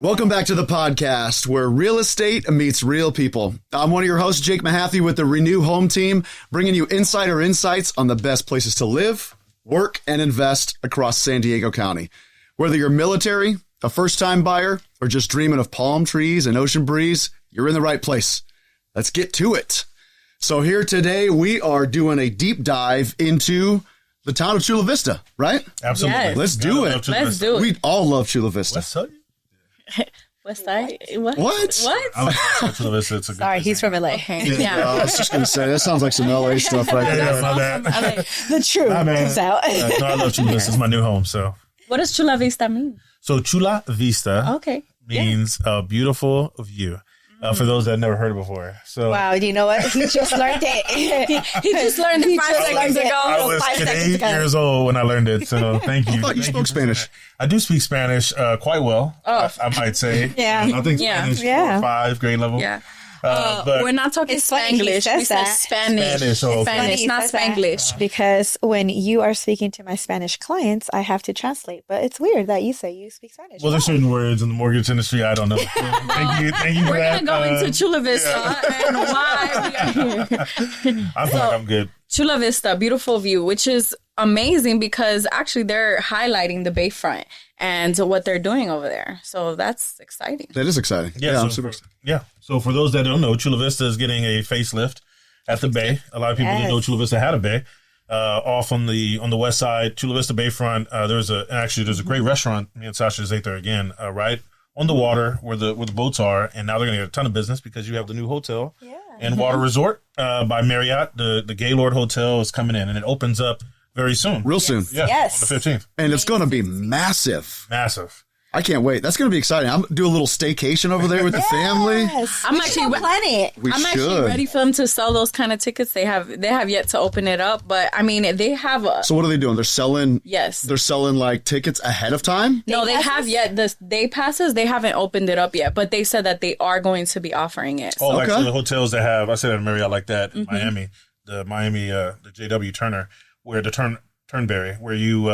Welcome back to the podcast where real estate meets real people. I'm one of your hosts, Jake Mahaffey with the Renew Home Team, bringing you insider insights on the best places to live, work, and invest across San Diego County. Whether you're military, a first-time buyer, or just dreaming of palm trees and ocean breeze, you're in the right place. Let's get to it. So here today, we are doing a deep dive into the town of Chula Vista, right? Absolutely. Yes. Let's do it. Let's do it. We all love Chula Vista. West Side? West Side? What? What? I like Chula Vista. It's a good Sorry, place. he's from LA. Yeah. I was just going to say, that sounds like some LA stuff right there. Yeah, my bad. The truth My bad. comes out. No, I love Chula Vista. It's my new home. So What does Chula Vista mean? Chula Vista Okay. means a beautiful view. For those that never heard it before. So Wow, you know what? He just learned it. He just learned it 5 just seconds learned it. ago. I was 5 seconds 8 ago. years old when I learned it. So thank you. I thought you Thank spoke for Spanish. that. I do speak Spanish quite well. Oh. I might say. Yeah. I think Yeah. Spanish Yeah. 4 or 5 grade level. Yeah. But We're not talking It's funny he Spanglish. says We said that. Spanish. Spanish, oh, okay. Spanish, Funny not he says that. Spanglish. Because when you are speaking to my Spanish clients, I have to translate. But it's weird that you say you speak Spanish. well, there's certain words in the mortgage industry I don't know. So thank you for We're that. going to go into Chula Vista and why we are here. I feel like I'm good. Chula Vista, beautiful view, which is amazing because actually they're highlighting the Bayfront and what they're doing over there. So that's exciting. That is exciting. Yeah, so I'm super excited. So for those that don't know, Chula Vista is getting a facelift at the Bay. A lot of people didn't know Chula Vista had a bay. Off on the west side, Chula Vista Bayfront, there's a great restaurant. Me and Sasha just ate there again, right on the water where the boats are, and now they're going to get a ton of business because you have the new hotel and water resort by Marriott. The Gaylord Hotel is coming in, and it opens up very soon. Real soon. Yeah, Yes. on the 15th. And it's going to be massive. Massive. I can't wait. That's going to be exciting. I'm do a little staycation over there with the family. Yes. I'm We actually- should plan it. We I'm should. actually ready for them to sell those kind of tickets. They have yet to open it up, but I mean they have a So what are they doing? They're selling yes. They're selling like tickets ahead of time? No, they passes? have yet. The day passes, they haven't opened it up yet, but they said that they are going to be offering it. Oh, like Okay. the hotels that have, I said at Marriott like that in Miami, the JW Turner, where the Turnberry, where you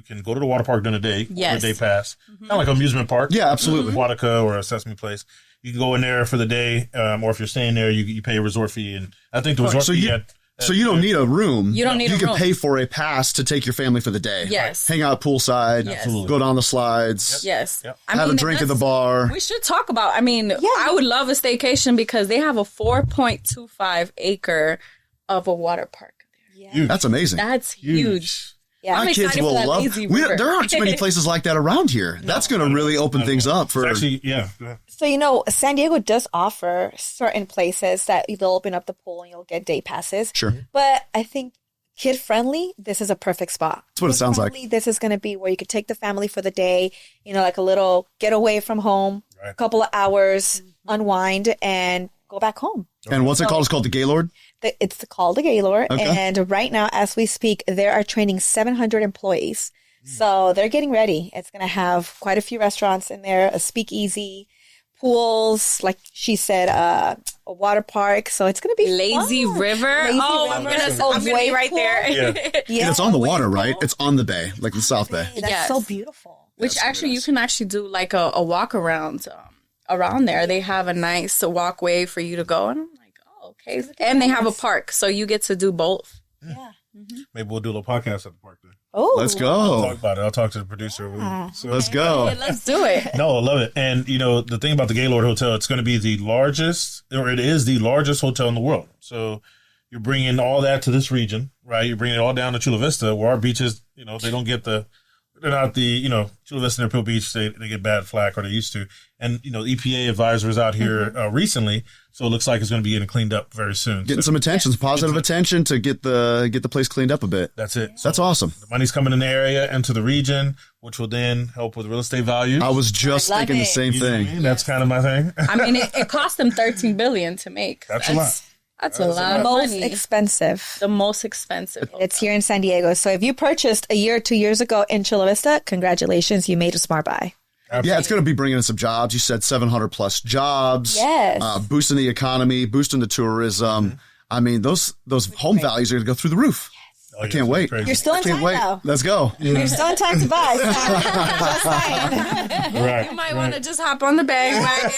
can go to the water park during the day, Yes. for a day pass, kind of like an amusement park. Yeah, absolutely. Aquatica or a Sesame Place. You can go in there for the day, or if you're staying there, you pay a resort fee. And I think the resort so fee you- at So you don't need a room. You don't need You a can room. pay for a pass to take your family for the day. Yes. Hang out poolside. Yes. Absolutely. Go down the slides. Yes. Yep. I Have mean, a drink at the that's- bar. We should talk about. I mean, I would love a staycation because they have a 4.25 acre of a water park. Yeah. That's amazing. That's huge. Yeah. My I'm kids excited will for that love. lazy river. There aren't too many places like that around here. That's going to really open things up for. actually, yeah. Go ahead. So, San Diego does offer certain places that they'll open up the pool and you'll get day passes. Sure. But I think kid-friendly, this is a perfect spot. That's what it sounds like. Kid-friendly, This is going to be where you could take the family for the day, like a little getaway from home, Right. a couple of hours, unwind, and go back home. And what's it called? It's called the Gaylord. It's called the Gaylord. Okay. And right now, as we speak, they are training 700 employees. So they're getting ready. It's going to have quite a few restaurants in there, a speakeasy, pools, like she said, a water park. So it's going to be Lazy fun. River. Lazy I'm River. gonna be Wave right pool. there. Yeah. Yeah, And it's on the wave water, pool. right? It's on the bay, like the South Bay. That's Yes. so beautiful. Which Yes, actually it you is. can actually do like a walk around around there. They have a nice walkway for you to go, and I'm like, oh, okay. And they have a park, so you get to do both. Yeah. Maybe we'll do a little podcast at the park then. Oh, Let's Talk go. about it. I'll talk to the producer. So, Let's go. Yeah, let's do it. no, I love it. And, the thing about the Gaylord Hotel, it's going to be it is the largest hotel in the world. So you're bringing all that to this region, right? You're bringing it all down to Chula Vista, where our beaches, they don't get they're not Chula Vista and Peel Beach, they get bad flack, or they used to. And, the EPA advisor is out here recently, so it looks like it's going to be getting cleaned up very soon. Getting So some attention, some positive attention to get the place cleaned up a bit. that's it. So That's awesome. the money's coming in the area and to the region, which will then help with real estate values. I was just I love thinking the it. same You know what I thing. mean? That's kind of my thing. I mean, it cost them $13 billion to make. That's a lot. That's a lot of most money. expensive. The most expensive. It's here in San Diego. So if you purchased a year or 2 years ago in Chula Vista, congratulations, you made a smart buy. Yeah, it's going to be bringing in some jobs. You said 700 plus jobs. Yes. Boosting the economy, boosting the tourism. I mean, those home values are going to go through the roof. Oh, I can't wait. crazy. You're still in Can't time wait. though. Let's go. You're still in time to buy. So just saying. Right. You might want to just hop on the bandwagon.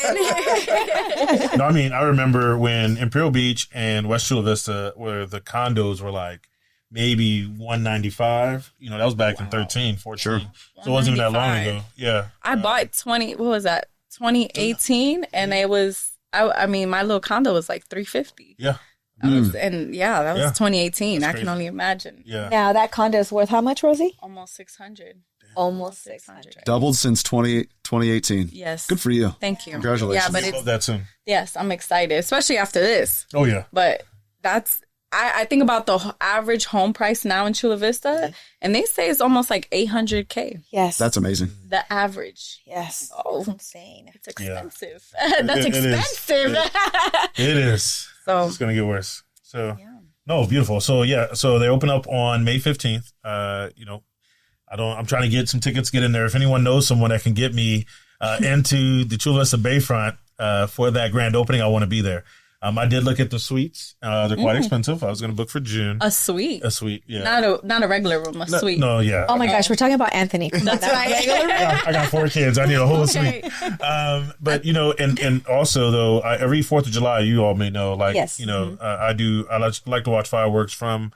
No, I mean, I remember when Imperial Beach and West Chula Vista, where the condos were like maybe 195. You know, that was back in 13, 14. Sure. So it wasn't even that long ago. Yeah. I bought 2018, and it was, I mean, my little condo was like 350. Yeah. That was 2018. That's I crazy. can only imagine. Yeah. Now that condo is worth how much, Rosie? Almost 600. Almost 600. Doubled since 2018. Yes. Good for you. Thank you. Congratulations. Yeah, but Love it's, that soon. yes, I'm excited, especially after this. Oh, yeah. But that's, I think about the average home price now in Chula Vista, and they say it's almost like $800K. Yes. That's amazing. The average. yes. Oh. It's insane. It's expensive. It That's is. expensive. It is. So, It's going to get worse. So, yeah. no, beautiful. So, yeah. So they open up on May 15th. You know, I'm trying to get some tickets, get in there. If anyone knows someone that can get me into the Chula Vista Bayfront for that grand opening, I want to be there. I did look at the suites. They're quite expensive. I was going to book for June. A suite. A suite, yeah. Not a regular room, a suite. No, yeah. Oh my gosh, we're talking about Anthony. That's right. I got 4 kids. I need a whole Okay. suite. But you know, and also though, every 4th of July, you all may know, like, Yes. you know, I like to watch fireworks from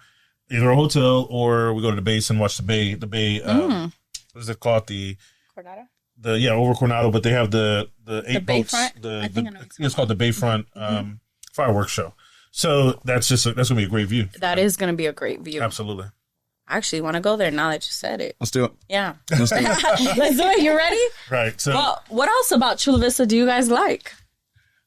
either a hotel or we go to the base and watch the bay. What is it called? Coronado? Over Coronado, but they have the 8 boats. Bayfront? I think I know what It's called the Bayfront fireworks show. So that's gonna be a great view. That is going to be a great view. Absolutely. I actually want to go there now that you said it. Let's do it. Yeah. Let's do it. Let's do it. You ready? Right. So Well, what else about Chula Vista do you guys like?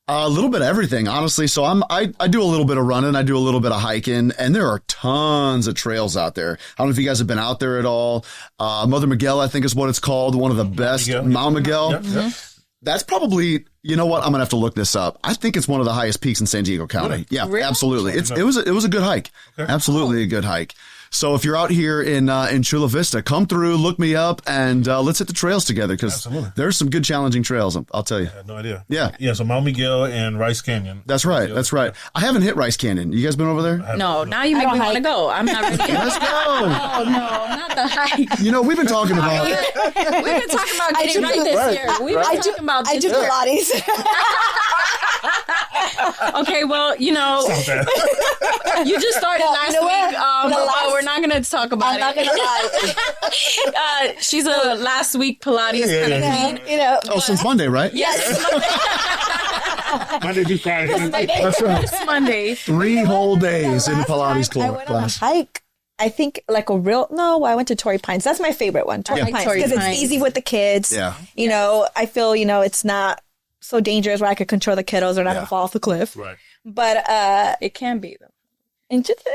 A little bit of everything, honestly. So I do a little bit of running. I do a little bit of hiking, and there are tons of trails out there. I don't know if you guys have been out there at all. Mother Miguel, I think is what it's called. One of the best. Miguel. Mount Miguel. Yep, yep. That's probably, you know what? I'm going to have to look this up. I think it's one of the highest peaks in San Diego County. Really? Yeah, Really? absolutely. It was a good hike. Okay. Absolutely a good hike. So if you're out here in Chula Vista, come through, look me up, and let's hit the trails together because Absolutely. there's some good challenging trails. I'll tell you. I had no idea. Yeah. Yeah. So Mount Miguel and Rice Canyon. That's right. That's right. I haven't hit Rice Canyon. You guys been over there? No, now you make me want to go. I'm not ready. Let's go. Oh, no, not the hike. You know, we've been talking about We've been talking about getting right this year. We've been talking about I this do year. Pilates. Okay, well, you know, you just started last you know what? week, The but last- we're not going to talk about I'm not it. gonna lie. She's a last week Pilates kind of queen. You know, oh, since Monday, right? Yes, Monday through Friday. That's right. it's Monday. 3 whole days in the last Pilates time I went on a class. hike. I think like a real, no, I went to Torrey Pines. That's my favorite one. Torrey like Pines. Torrey Because it's Pines. easy with the kids. Yeah. You know, I feel, you know, it's not so dangerous where I could control the kiddos. They're not going Yeah. to fall off the cliff. Right. But, It can be, though. and just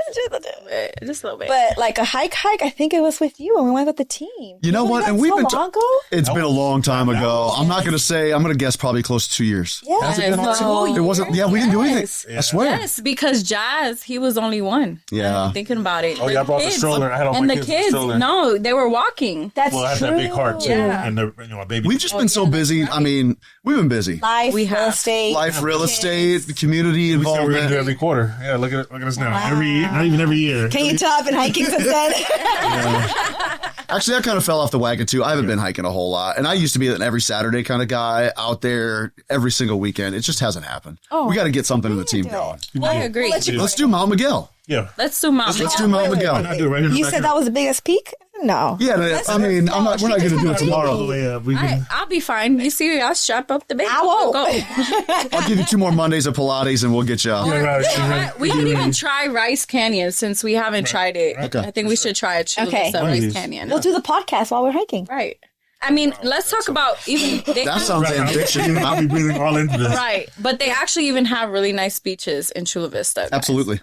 Just a little bit. but like a hike, I think it was with you and we went with the team. You know what? And we've been long ago? It's been a long time ago. I'm not going to say. I'm going to guess probably close to 2 years. Yeah. Has it been on No. It wasn't. Yeah, we didn't do anything. Yes. I swear. Yes, because Jazz, he was only one. Yeah. I'm thinking about it. Oh, yeah, I brought the stroller. I had all and my the kids in the kids, stroller. no, they were walking. That's Well, I had true. that big cart too, Yeah. and a baby. We've just been so busy. I mean, we've been busy. Life, We real have. estate. Life, real estate, the community We said we're gonna do involvement. every quarter. Yeah, look at us now. Every year, not even every year. Can you tell I've been hiking since then? Actually, I kind of fell off the wagon too. I haven't been hiking a whole lot, and I used to be an every Saturday kind of guy out there every single weekend. It just hasn't happened. We got to get something in the team going. Well, I agree. Let's do Mount Miguel. Yeah. Let's do Mount. Let's do Mount Why Miguel. not do it right here in the You back said here? that was the biggest peak? No. Yeah, I mean, we're not going to do it All the tomorrow. way up. We All right, can, I'll be fine. You see, I'll strap up the baby. I won't. We'll go. I'll give you 2 more Mondays of Pilates, and we'll get you out. yeah, right. We didn't even try Rice Canyon since we haven't tried it. Okay. I think we should try it. Okay. Rice Canyon. We'll do the podcast while we're hiking. Right. I mean, let's talk about even. That sounds ambitious. I'll be breathing all into this. Right, but they actually even have really nice beaches in Chula Vista. guys. Absolutely.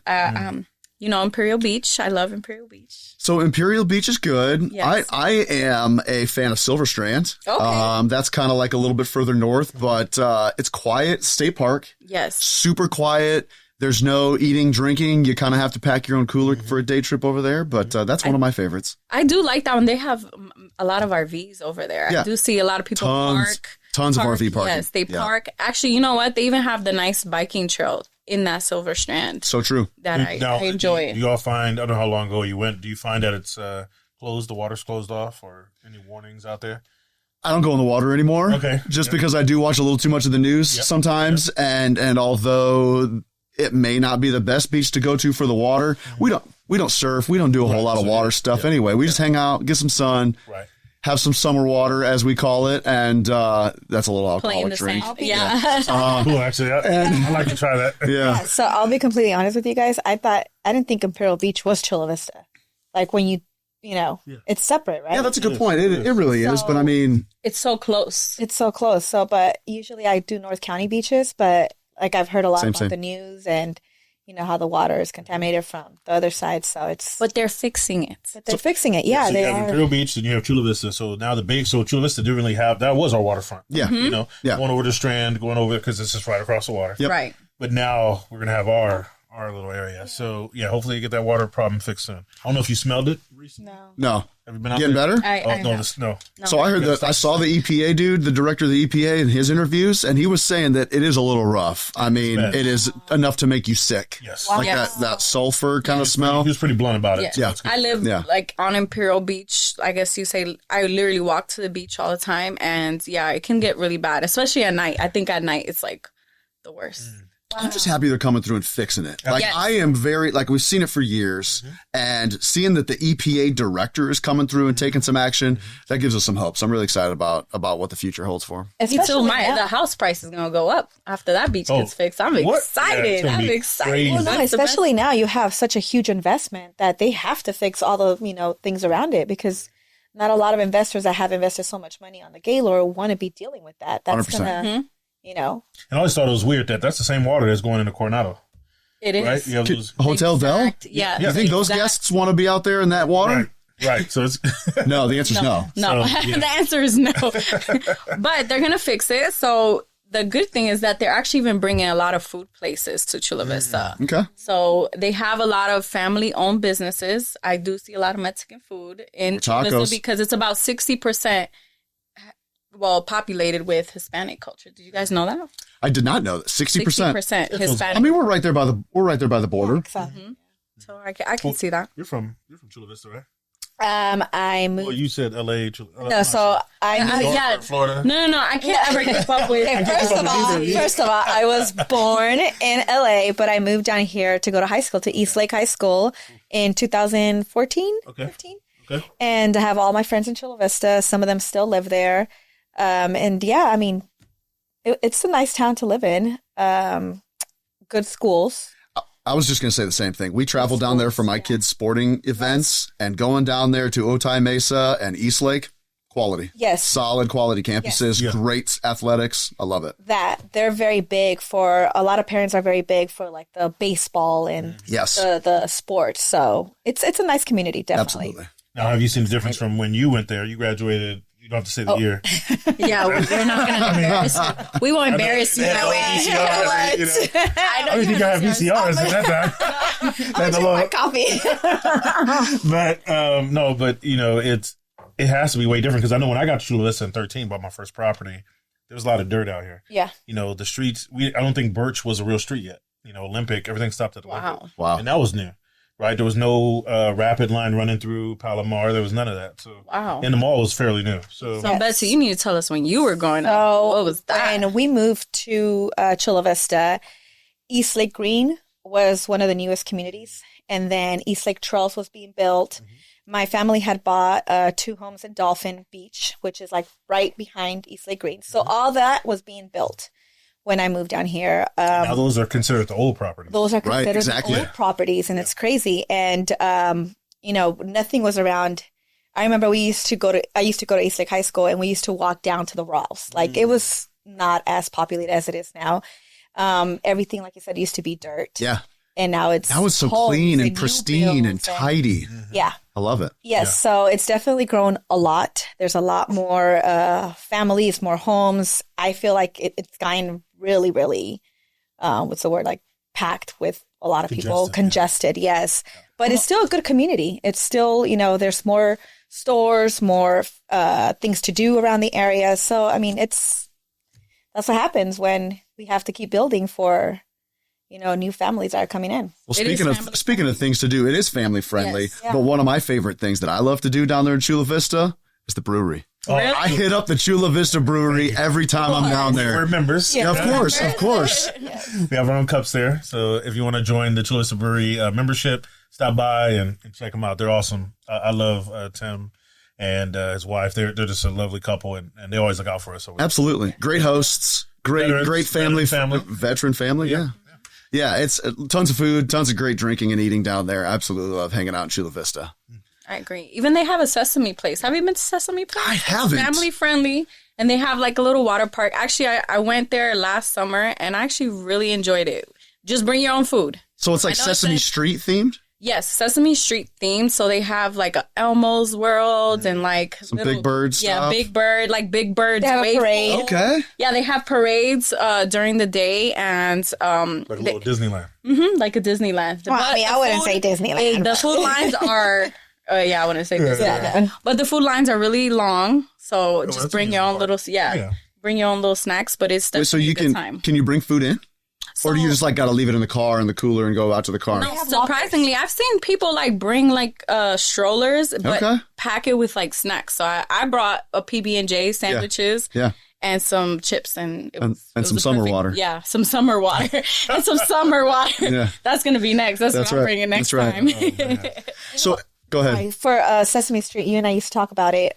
You know, Imperial Beach. I love Imperial Beach. So Imperial Beach is good. Yes. I am a fan of Silver Strand. Okay. That's kind of like a little bit further north, but it's quiet. State Park, Yes. super quiet. There's no eating, drinking. You kind of have to pack your own cooler for a day trip over there, but that's one of my favorites. I do like that one. They have a lot of RVs over there. Yeah. I do see a lot of people Tons park. of RV parking. Yes, they Yeah. park. Actually, you know what? They even have the nice biking trail in that Silver Strand So true. that I enjoy. Do you all find, I don't know how long ago you went, do you find that it's closed, the water's closed off, or any warnings out there? I don't go in the water anymore. Okay. Just because I do watch a little too much of the news sometimes. And although it may not be the best beach to go to for the water, we don't surf. We don't do a whole lot of water stuff anyway. We just hang out, get some sun, have some summer water, as we call it. And that's a little alcoholic drink. Yeah. Cool, actually. I'd like to try that. Yeah. So I'll be completely honest with you guys. I didn't think Imperial Beach was Chula Vista. Like when it's separate, right? Yeah, that's a good point. It really is. But I mean, it's so close. It's so close. So, but usually I do North County beaches, but like I've heard a lot about the news and how the water is contaminated from the other side. So but they're fixing it. Fixing it. Yeah, so they you have are. Imperial Beach, then you have Chula Vista. So now Chula Vista didn't really have, that was our waterfront. Yeah. Going over the Strand, going over, because it's just right across the water. Yep. Right. But now we're going to have our little area. So yeah, hopefully you get that water problem fixed soon. I don't know if you smelled it recently. No. Have you been out Getting there? better? No. So I heard that I saw the EPA dude, the director of the EPA, in his interviews, and he was saying that it is a little rough. I mean, it is enough to make you sick. Yes. Like that sulfur kind of smell. He was pretty blunt about it. Yeah. I live like on Imperial Beach. I guess you say I literally walk to the beach all the time, and it can get really bad, especially at night. I think at night it's like the worst. I'm just happy they're coming through and fixing it. Like I am we've seen it for years, and seeing that the EPA director is coming through and taking some action, that gives us some hope. So I'm really excited about what the future holds for them. The house price is going to go up after that beach gets fixed. I'm excited. Yeah, I'm excited. Well, no, especially now you have such a huge investment that they have to fix all the things around it, because not a lot of investors that have invested so much money on the Gaylord want to be dealing with that. That's going to... And I always thought it was weird that that's the same water that's going into Coronado. It is. Right? You have those, Hotel Del? Yeah. You think those guests want to be out there in that water? Right. So it's... No, the answer is no. No. So, the answer is no. But they're going to fix it. So the good thing is that they're actually even bringing a lot of food places to Chula Vista. Okay. So they have a lot of family-owned businesses. I do see a lot of Mexican food in Chula Vista because it's about 60%... populated with Hispanic culture. Did you guys know that? I did not know that. 60%. 60% Hispanic. I mean, we're right there by the border. Yeah, mm-hmm. So I can see that. You're from Chula Vista, right? I moved. Well, you said LA. No, so I moved. Florida. No. I can't ever keep up with. First of all, I was born in LA, but I moved down here to go to high school, to East Lake High School in 2014. Okay. 15. Okay. And I have all my friends in Chula Vista. Some of them still live there. And I mean, it's a nice town to live in. Good schools. I was just going to say the same thing. We traveled down there for my kids' sporting events, and going down there to Otay Mesa and East Lake, quality. Yes. Solid quality campuses, great athletics. I love it. They're very big a lot of parents are very big for like the baseball and the sports. So it's a nice community, definitely. Absolutely. Now, have you seen the difference from when you went there? You graduated. You don't have to say the year. Yeah, we're not going to embarrass you. We won't embarrass you that way. I don't think I have VCRs at that time. I'll drink my coffee. But it has to be way different, because I know when I got to Chula Vista in 2013, bought my first property, there was a lot of dirt out here. Yeah. The streets, I don't think Birch was a real street yet. Olympic, everything stopped at the Olympic. Wow. And that was new. Right, there was no rapid line running through Palomar. There was none of that. So, and the mall was fairly new. So Betsy, you need to tell us when you were growing up. What was that? When we moved to Chula Vista, East Lake Green was one of the newest communities, and then East Lake Trails was being built. Mm-hmm. My family had bought 2 homes in Dolphin Beach, which is like right behind East Lake Green. So all that was being built when I moved down here. Now those are considered the old properties. Those are considered the old properties, and it's crazy. And, nothing was around. I remember I used to go to East Lake High School, and we used to walk down to the Ross. Like, it was not as populated as it is now. Everything, like you said, used to be dirt. Yeah. And now it's so clean and pristine and tidy. Yeah. I love it. Yes. So it's definitely grown a lot. There's a lot more families, more homes. I feel like it's gotten really, really, what's the word? Like packed with a lot of people. Congested. Yes. But it's still a good community. It's still, there's more stores, more things to do around the area. So, I mean, that's what happens when we have to keep building for, new families are coming in. Well, speaking of things to do, it is family friendly. Yes. Yeah. But one of my favorite things that I love to do down there in Chula Vista is the brewery. Really? I hit up the Chula Vista Brewery every time I'm down there. We're members. Yeah, of course. We have our own cups there. So if you want to join the Chula Vista Brewery membership, stop by and check them out. They're awesome. I love Tim and his wife. They're just a lovely couple, and they always look out for us. So Absolutely. Great hosts. Great family. Veteran family. Yeah. Yeah, it's tons of food, tons of great drinking and eating down there. Absolutely love hanging out in Chula Vista. I agree. Even they have a Sesame Place. Have you been to Sesame Place? I haven't. Family friendly. And they have like a little water park. Actually, I went there last summer and I actually really enjoyed it. Just bring your own food. So it's like Sesame Street themed? Yes, Sesame Street themed. So they have like a Elmo's World and like Some Big Bird stuff? Yeah, Big Bird, like Big Bird's They have a Way parade. Pool. Okay. Yeah, they have parades during the day and like a little Disneyland. like a Disneyland. Well, I mean, I wouldn't say Disneyland. The food lines are I wouldn't say Disneyland. But the food lines are really long. So just bring your own little bring your own little snacks, but it's definitely So you a good time. can you bring food in? Or do you just like got to leave it in the car in the cooler and go out to the car? No, surprisingly, I've seen people like bring like strollers, but pack it with like snacks. So I brought a PB&J sandwiches, and some chips, and some summer water. Yeah, some summer water and some summer water. Yeah. That's gonna be next. That's what I'm bringing next time. So go ahead. For Sesame Street, you and I used to talk about it.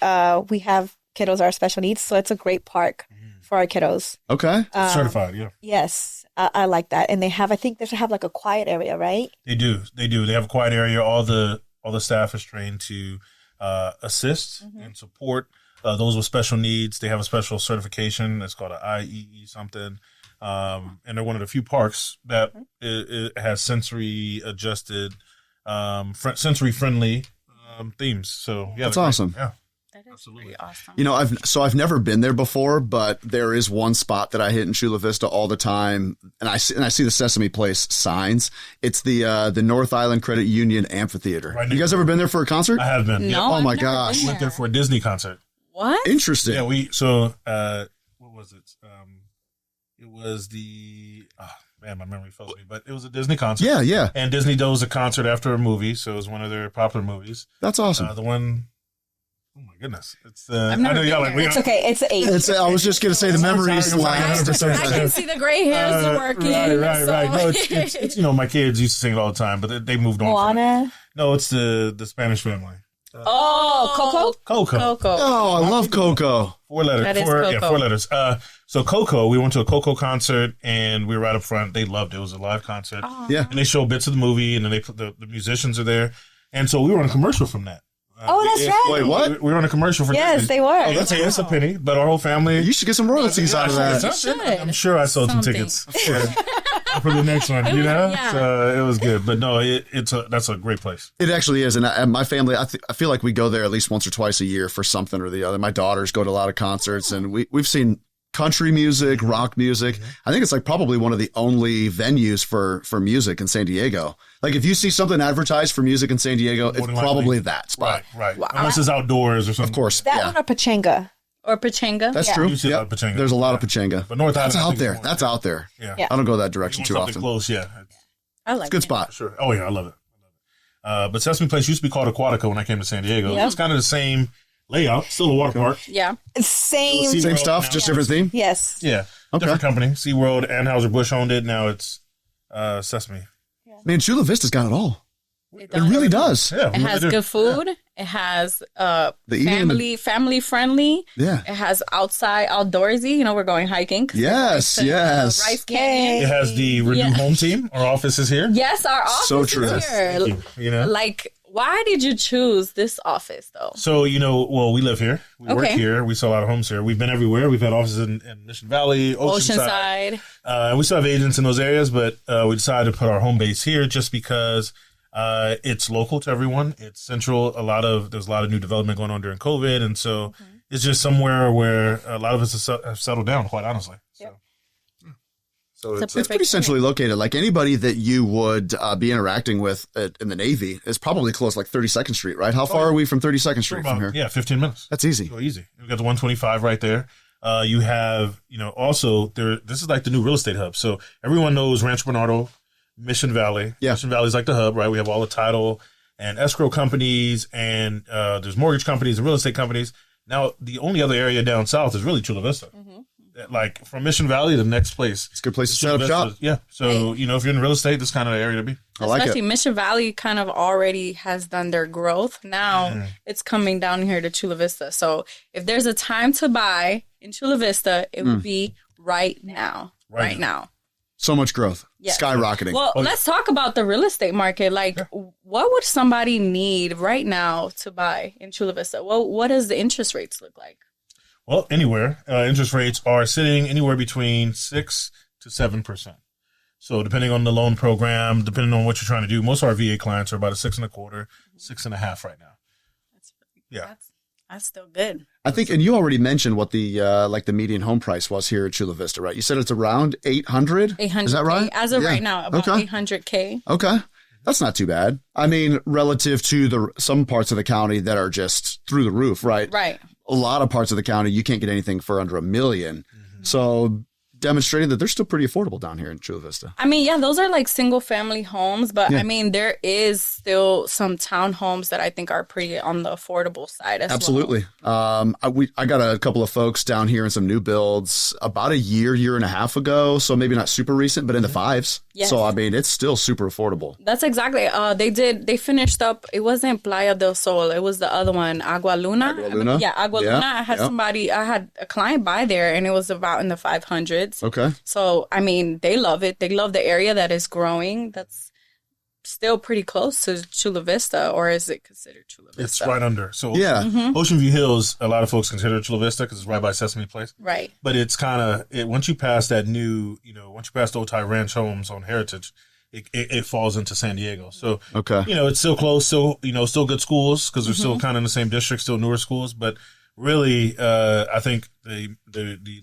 We have kiddos are special needs, so it's a great park for our kiddos. Okay. Certified, yeah. Yes. I like that. And I think they should have like a quiet area, right? They do. They have a quiet area. All the staff is trained to assist and support those with special needs. They have a special certification. It's called an IEE something. And they're one of the few parks that it has sensory adjusted, sensory friendly themes. So yeah, that's awesome. Yeah. That is absolutely awesome. I've never been there before, but there is one spot that I hit in Chula Vista all the time, and I see the Sesame Place signs. It's the North Island Credit Union Amphitheater. Right, you guys ever been there for a concert? I have been. No, Oh my gosh, we went there for a Disney concert. What? Interesting. Yeah, what was it? It was the man, my memory fails me, but it was a Disney concert. Yeah. And Disney does a concert after a movie, so it was one of their popular movies. That's awesome. The one. Oh my goodness! It's I've never been there. It's okay. It's 8. I was just gonna say the memories. I can see the gray hairs working. Right. No, it's my kids used to sing it all the time, but they moved on. Moana? No, it's the Spanish family. Coco. Oh, I love Coco. 4 letters. That is Coco. Yeah, 4 letters. So Coco, we went to a Coco concert and we were right up front. They loved it. It was a live concert. Yeah. And they show bits of the movie and then they put the musicians are there. And so we were on a commercial from that. That's right. Wait, what? We were on a commercial for Yes, Disney. they were. Oh, that's a penny, but our whole family. You should get some royalties out of that. I'm sure I sold some tickets for the next one. Yeah. So it was good, but no, that's a great place. It actually is, and my family, I feel like we go there at least once or twice a year for something or the other. My daughters go to a lot of concerts, and we've seen country music, rock music. I think it's like probably one of the only venues for music in San Diego. Like if you see something advertised for music in San Diego, it's probably that spot. Right. Wow. Unless it's outdoors or something. Of course. That one or Pachanga? Or Pachanga. That's true. You see a lot of Pachanga. There's a lot of Pachanga. But North That's Island, out there. That's out there. Yeah. I don't go that direction You too want often. something close, yeah. I like It's a good spot. Sure. Oh, yeah, I love it. But Sesame Place used to be called Aquatica when I came to San Diego. It was kind of the same layout. Still a water park. Yeah. Same. Same stuff, just different theme? Yes. Yeah. Different company. SeaWorld, Anheuser-Busch owned it. Now it's Sesame. Man, Chula Vista's got it all. It really does. Yeah, It has good food. It has eating family friendly. Yeah. It has outdoorsy. We're going hiking. Yes. Rice Canyon. It has the Renew Home team. Our office is here. Yes, our office So true. is here. You know? Like, why did you choose this office, though? So, we live here. We work Okay. here. We sell a lot of homes here. We've been everywhere. We've had offices in Mission Valley, Oceanside. And we still have agents in those areas, but we decided to put our home base here just because it's local to everyone. It's central. There's a lot of new development going on during COVID. And so it's just somewhere where a lot of us have settled down, quite honestly. So it's pretty centrally located. Like anybody that you would be interacting with in the Navy is probably close, like 32nd Street, right? How far are we from 32nd Street from here? Yeah, 15 minutes. That's easy. So easy. We've got the 125 right there. You have, also this is like the new real estate hub. So everyone knows Rancho Bernardo. Mission Valley. Yeah. Mission Valley is like the hub, right? We have all the title and escrow companies, and there's mortgage companies and real estate companies. Now, the only other area down south is really Chula Vista. Like from Mission Valley to the next place. It's a good place to set up shop. Yeah. So, you know, if you're in real estate, this is kind of the area to be. I like Especially it. Mission Valley kind of already has done their growth. Now it's coming down here to Chula Vista. So if there's a time to buy in Chula Vista, it would be right now. Right now. So much growth. Yes. Skyrocketing. Well, let's talk about the real estate market. Like, what would somebody need right now to buy in Chula Vista? Well, what does the interest rates look like? Well, anywhere. Interest rates are sitting anywhere between 6 to 7%. So depending on the loan program, depending on what you're trying to do, most of our VA clients are about a 6.25%, 6.5% right now. That's still good. I think, and you already mentioned what the like the median home price was here at Chula Vista, right? You said it's around 800. 800K. Is that right? As of right now, about 800K. Okay. That's not too bad. I mean, relative to some parts of the county that are just through the roof, right? Right. A lot of parts of the county, you can't get anything for under $1 million. So demonstrating that they're still pretty affordable down here in Chula Vista. I mean, yeah, those are like single family homes, but I mean, there is still some townhomes that I think are pretty on the affordable side as Absolutely. well. I got a couple of folks down here in some new builds about a year and a half ago. So maybe not super recent, but in the fives. Yes. So, I mean, it's still super affordable. That's exactly. They finished up. It wasn't Playa del Sol. It was the other one, Agua Luna. Agua Luna? Agua Luna. I had a client buy there, and it was about in the 500s. Okay. So, I mean, they love it. They love the area that is growing. That's still pretty close to Chula Vista, or is it considered Chula Vista? It's right under. So Yeah. Ocean View Hills, a lot of folks consider Chula Vista because it's right by Sesame Place. Right. But it's kind of, once you pass that new, once you pass the Old Thai Ranch homes on Heritage, it falls into San Diego. So, Okay. it's still close, still good schools because they're still kind of in the same district, still newer schools. But really, I think the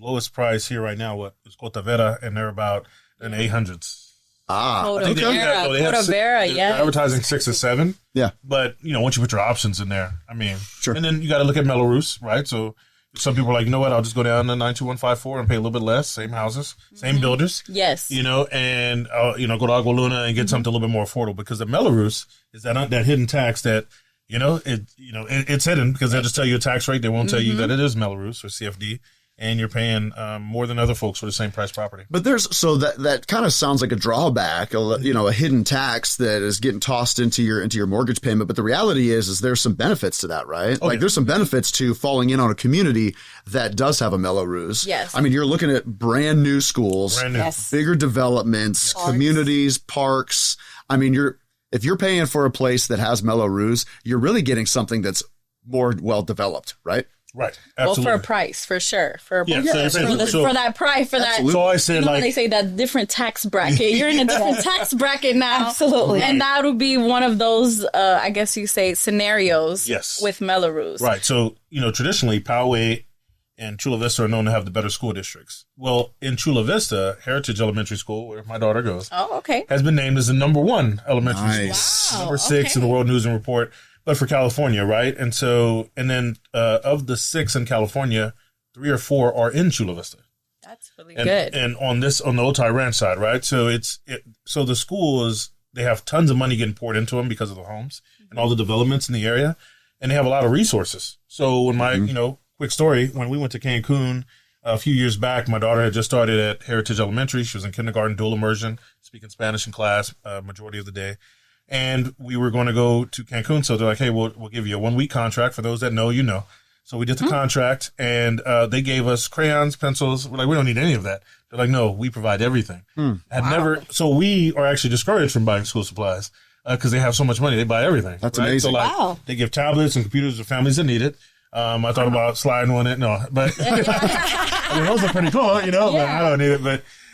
lowest price here right now is Cota Vera, and they're about in the 800s. Cota They have Vera, they're advertising 6 or 7. Yeah. But, once you put your options in there, I mean, Sure. And then you got to look at Melrose, right? So some people are like, you know what, I'll just go down to 92154 and pay a little bit less, same houses, same builders. Yes. And, go to Agua Luna and get something a little bit more affordable because the Melrose is that hidden tax that, it's hidden because they'll just tell you a tax rate. They won't tell you that it is Melrose or CFD. And you're paying more than other folks for the same price property. But so that kind of sounds like a drawback, a hidden tax that is getting tossed into your mortgage payment. But the reality is there's some benefits to that, right? There's some benefits to falling in on a community that does have a Melrose. Yes. I mean, you're looking at brand new schools, Brand new. Yes. bigger developments, communities, parks. I mean, if you're paying for a place that has Melrose, you're really getting something that's more well developed, right? Right. Well, Absolutely. for a price, for sure. For that price, for that. Absolutely. So I said, When they say that different tax bracket, you're in a different tax bracket now. Absolutely. And that would be one of those, I guess you say, scenarios Yes. with Melrose. Right. So, traditionally, Poway and Chula Vista are known to have the better school districts. Well, in Chula Vista, Heritage Elementary School, where my daughter goes, Oh, okay. has been named as the number 1 elementary Nice. school. Wow, Number 6 in the World News and Report, but for California, right? And then of the 6 in California, 3 or 4 are in Chula Vista. That's really And, good. and on the Old Thai Ranch side, right? So so the schools, they have tons of money getting poured into them because of the homes and all the developments in the area, and they have a lot of resources. So when my, quick story, when we went to Cancun a few years back, my daughter had just started at Heritage Elementary. She was in kindergarten, dual immersion, speaking Spanish in class, majority of the day. And we were going to go to Cancun. So they're like, hey, we'll give you a 1-week contract. For those that know, you know. So we did the contract, and they gave us crayons, pencils. We're like, we don't need any of that. They're like, no, we provide everything. So we are actually discouraged from buying school supplies because they have so much money. They buy everything. That's right? amazing. So they give tablets and computers to families that need it. I thought about sliding on it. No, but I mean, those are pretty cool, but I don't need it.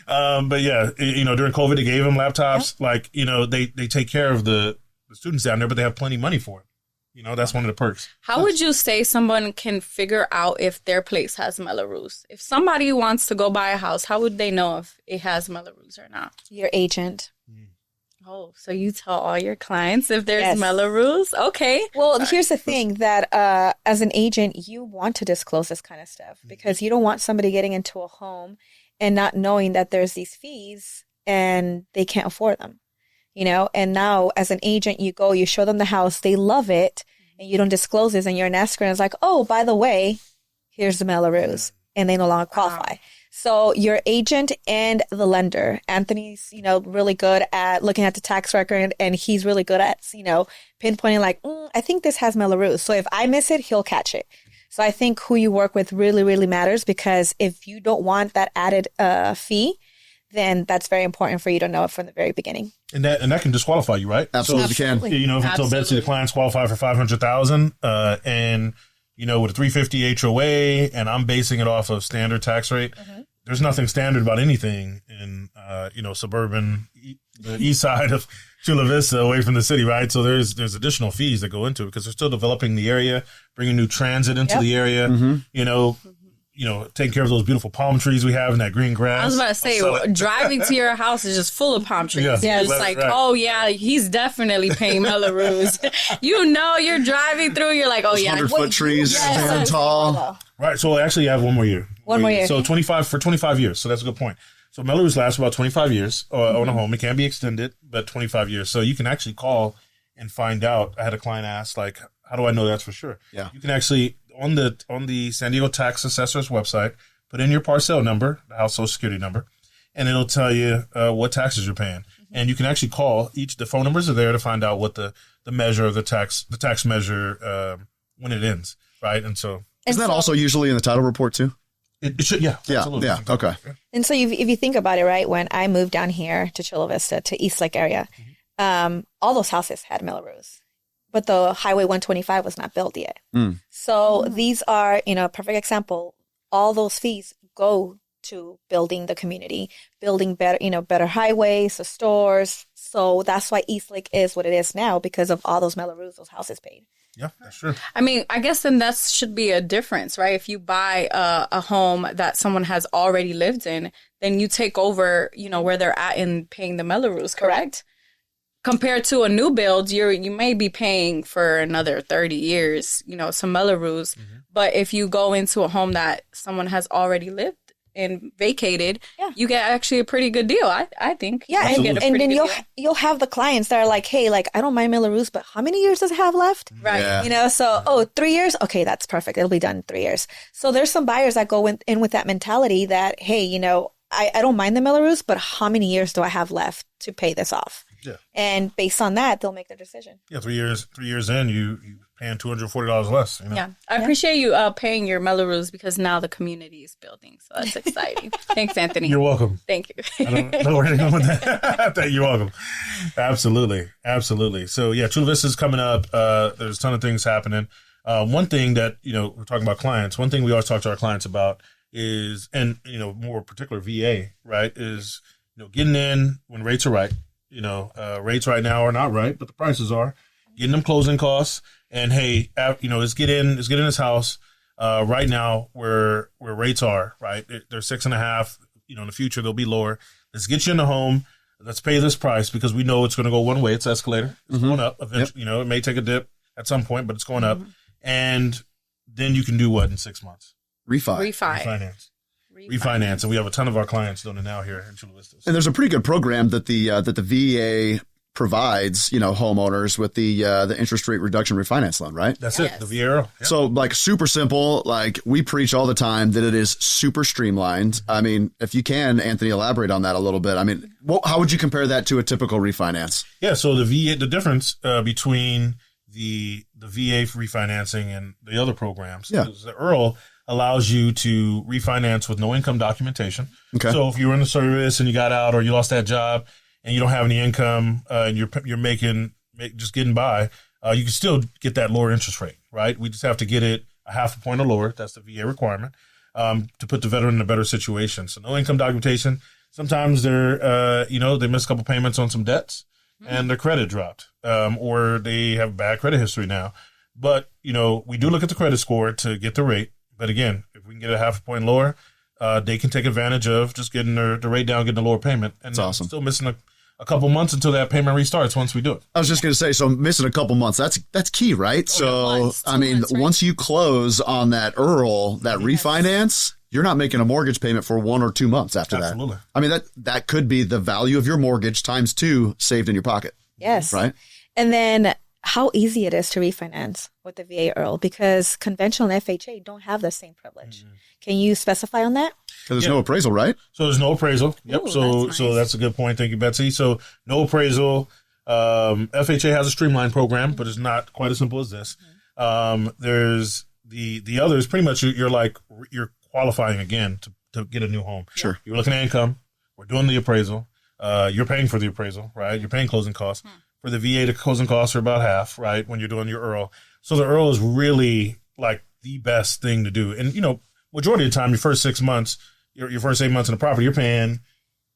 But yeah, during COVID, they gave them laptops. Like, they take care of the students down there, but they have plenty of money for it. That's one of the perks. How would you say someone can figure out if their place has Melrose? If somebody wants to go buy a house, how would they know if it has Melrose or not? Your agent. Oh, so you tell all your clients if there's Yes. Melrose? Okay. Well, here's the thing that as an agent, you want to disclose this kind of stuff because you don't want somebody getting into a home and not knowing that there's these fees and they can't afford them. and now as an agent, you go, you show them the house, they love it, and you don't disclose this, and you're an escrow, and it's like, oh, by the way, here's the Melrose, and they no longer qualify. Wow. So your agent and the lender, Anthony's, really good at looking at the tax record, and he's really good at, pinpointing like, I think this has Melrose. So if I miss it, he'll catch it. So I think who you work with really, really matters, because if you don't want that added fee, then that's very important for you to know it from the very beginning. And that can disqualify you, right? Absolutely can. If I tell Betsy the client's qualified for $500,000, and with a 350 HOA, and I'm basing it off of standard tax rate. Mm-hmm. There's nothing standard about anything in suburban, the east side of Chula Vista, away from the city, right? So there's additional fees that go into it because they're still developing the area, bringing new transit into the area. Mm-hmm. Taking care of those beautiful palm trees we have and that green grass. I was about to say, driving to your house is just full of palm trees. Yeah, it's like, right. Oh, yeah, he's definitely paying Melrose. You're driving through, you're like, oh, yeah. 100-foot trees, stand tall. Right, so actually you have one more year. One more year. So 25 years, so that's a good point. So Melrose lasts about 25 years on a home. It can be extended, but 25 years. So you can actually call and find out. I had a client ask, like, how do I know that's for sure? Yeah. You can actually, on the San Diego Tax Assessor's website, put in your parcel number, the house social security number, and it'll tell you what taxes you're paying. Mm-hmm. And you can actually call the phone numbers are there to find out what the measure of the tax measure when it ends, right? And so isn't that also usually in the title report too? It should, yeah, absolutely. Yeah, okay. And so if you think about it, right, when I moved down here to Chula Vista, to East Lake area, all those houses had Melrose. But the Highway 125 was not built yet. Mm. So these are, perfect example. All those fees go to building the community, building better highways, the stores. So that's why East Lake is what it is now, because of all those Melrose, those houses paid. Yeah, that's true. I mean, I guess then that should be a difference, right? If you buy a home that someone has already lived in, then you take over, where they're at in paying the Melrose, correct? Compared to a new build, you may be paying for another 30 years, some Melrose. Mm-hmm. But if you go into a home that someone has already lived and vacated, you get actually a pretty good deal, I think. Yeah, and then you'll have the clients that are like, hey, like, I don't mind Melrose, but how many years does it have left? Right. Yeah. So, 3 years? Okay, that's perfect. It'll be done in 3 years. So there's some buyers that go in with that mentality that, hey, I don't mind the Melrose, but how many years do I have left to pay this off? Yeah. And based on that, they'll make their decision. Yeah, 3 years in, you paying $240 less. Yeah, I appreciate you paying your Melrose because now the community is building, so that's exciting. Thanks, Anthony. You're welcome. Thank you. I don't know where to go with that. You're welcome. Absolutely. So yeah, Chula Vista is coming up. There's a ton of things happening. One thing that we're talking about clients. One thing we always talk to our clients about is, and more particular VA, right? Is getting in when rates are right. Rates right now are not right, but the prices are. Getting them closing costs, and hey, let's get in this house right now where rates are right. They're 6.5. In the future they'll be lower. Let's get you in the home. Let's pay this price because we know it's going to go one way. It's escalator. It's going up eventually. Yep. It may take a dip at some point, but it's going up. And then you can do what in 6 months? Refinance. And we have a ton of our clients doing it now here in Chula Vista. And there's a pretty good program that the VA provides, homeowners with the interest rate reduction refinance loan, right? That's it, the VA. Yeah. So like super simple, like we preach all the time that it is super streamlined. I mean, if you can, Anthony, elaborate on that a little bit. I mean, how would you compare that to a typical refinance? Yeah, so the difference between the VA refinancing and the other programs is the IRRRL allows you to refinance with no income documentation. Okay. So if you're in the service and you got out or you lost that job and you don't have any income and you're just getting by, you can still get that lower interest rate, right? We just have to get it a half a point or lower. That's the VA requirement to put the veteran in a better situation. So no income documentation. Sometimes they miss a couple payments on some debts and their credit dropped or they have bad credit history now. But, we do look at the credit score to get the rate. But again, if we can get a half a point lower, they can take advantage of just getting the rate down, getting a lower payment. And that's awesome. Still missing a couple months until that payment restarts once we do it. I was just going to say, so missing a couple months, that's key, right? So, once you close on that IRRRL, that refinance, you're not making a mortgage payment for 1 or 2 months after Absolutely. that. I mean, that could be the value of your mortgage times 2 saved in your pocket. Yes. Right. And then how easy it is to refinance with the VA IRRRL, because conventional and FHA don't have the same privilege. Can you specify on that? Because there's no appraisal, right? So there's no appraisal. Yep. Ooh, So that's nice. that's a good point. Thank you, Betsy. So no appraisal. FHA has a streamlined program, but it's not quite as simple as this. There's the others. Pretty much you're qualifying again to get a new home. Sure. You're looking at income. We're doing the appraisal. You're paying for the appraisal, right? You're paying closing costs. For the VA, the closing costs are about half, right? When you're doing your IRRRL. So the IRRRL is really like the best thing to do. And, majority of the time, your first 6 months, your first 8 months in the property, you're paying,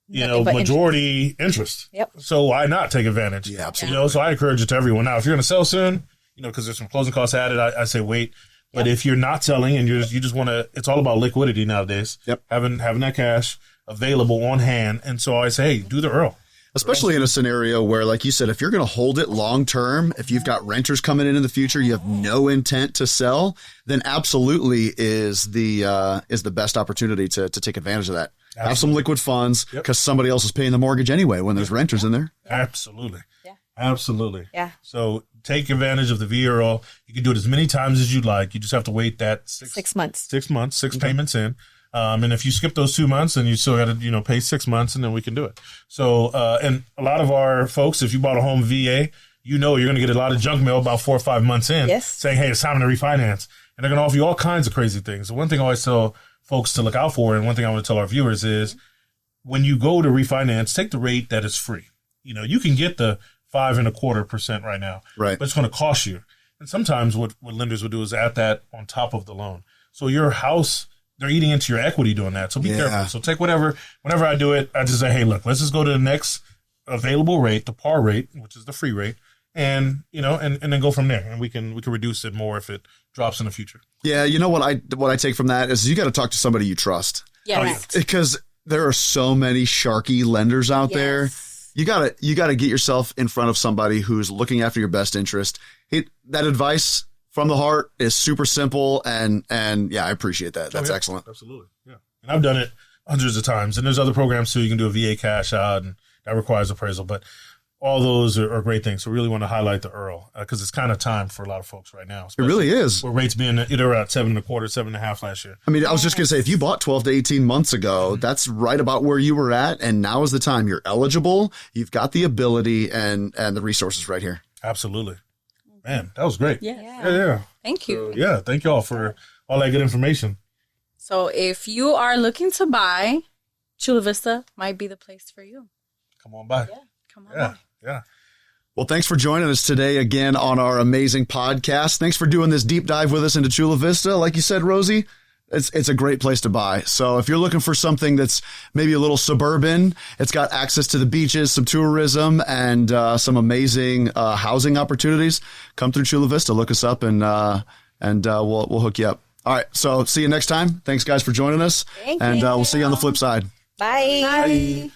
Nothing but majority interest. Yep. So why not take advantage? Yeah, absolutely. So I encourage it to everyone. Now, if you're going to sell soon, because there's some closing costs added, I say wait. But if you're not selling and you just want to, it's all about liquidity nowadays. Yep. Having that cash available on hand. And so I say, hey, do the IRRRL. Especially in a scenario where, like you said, if you're going to hold it long term, if you've got renters coming in the future, you have no intent to sell, then absolutely is the best opportunity to take advantage of that. Absolutely. Have some liquid funds because somebody else is paying the mortgage anyway when there's renters in there. Absolutely. Yeah. Absolutely. Yeah. So take advantage of the VRL. You can do it as many times as you'd like. You just have to wait that 6 months. 6 months, 6 payments in. And if you skip those 2 months, then you still got to, pay 6 months, and then we can do it. So, and a lot of our folks, if you bought a home VA, you're going to get a lot of junk mail about 4 or 5 months in saying, hey, it's time to refinance. And they're going to offer you all kinds of crazy things. So one thing I always tell folks to look out for, and one thing I want to tell our viewers is when you go to refinance, take the rate that is free. You can get the 5.25% right now, Right. but it's going to cost you. And sometimes what lenders would do is add that on top of the loan. So your house, they're eating into your equity doing that. So be careful. So take whenever I do it, I just say, hey, look, let's just go to the next available rate, the par rate, which is the free rate. And, and then go from there. And we can reduce it more if it drops in the future. Yeah. You know what I take from that is you got to talk to somebody you trust. Yes. Because there are so many sharky lenders out there. You gotta get yourself in front of somebody who's looking after your best interest. That advice from the heart is super simple, and yeah, I appreciate that. That's excellent. Absolutely, yeah. And I've done it hundreds of times. And there's other programs too. You can do a VA cash out, and that requires appraisal. But all those are great things. So we really want to highlight the IRRRL because it's kind of time for a lot of folks right now. It really is. With rates being either at 7.25%, 7.5% last year. I mean, I was just gonna say, if you bought 12 to 18 months ago, that's right about where you were at, and now is the time. You're eligible. You've got the ability and the resources right here. Absolutely. Man, that was great. Yeah. Thank you. So, thank you all for all that good information. So if you are looking to buy, Chula Vista might be the place for you. Come on by. Come on by. Yeah. Well, thanks for joining us today again on our amazing podcast. Thanks for doing this deep dive with us into Chula Vista. Like you said, Rosie, it's a great place to buy. So if you're looking for something that's maybe a little suburban, it's got access to the beaches, some tourism, and some amazing housing opportunities, come through Chula Vista. Look us up, and we'll hook you up. All right. So see you next time. Thanks, guys, for joining us. Thank and you. we'll see you on the flip side. Bye. Bye.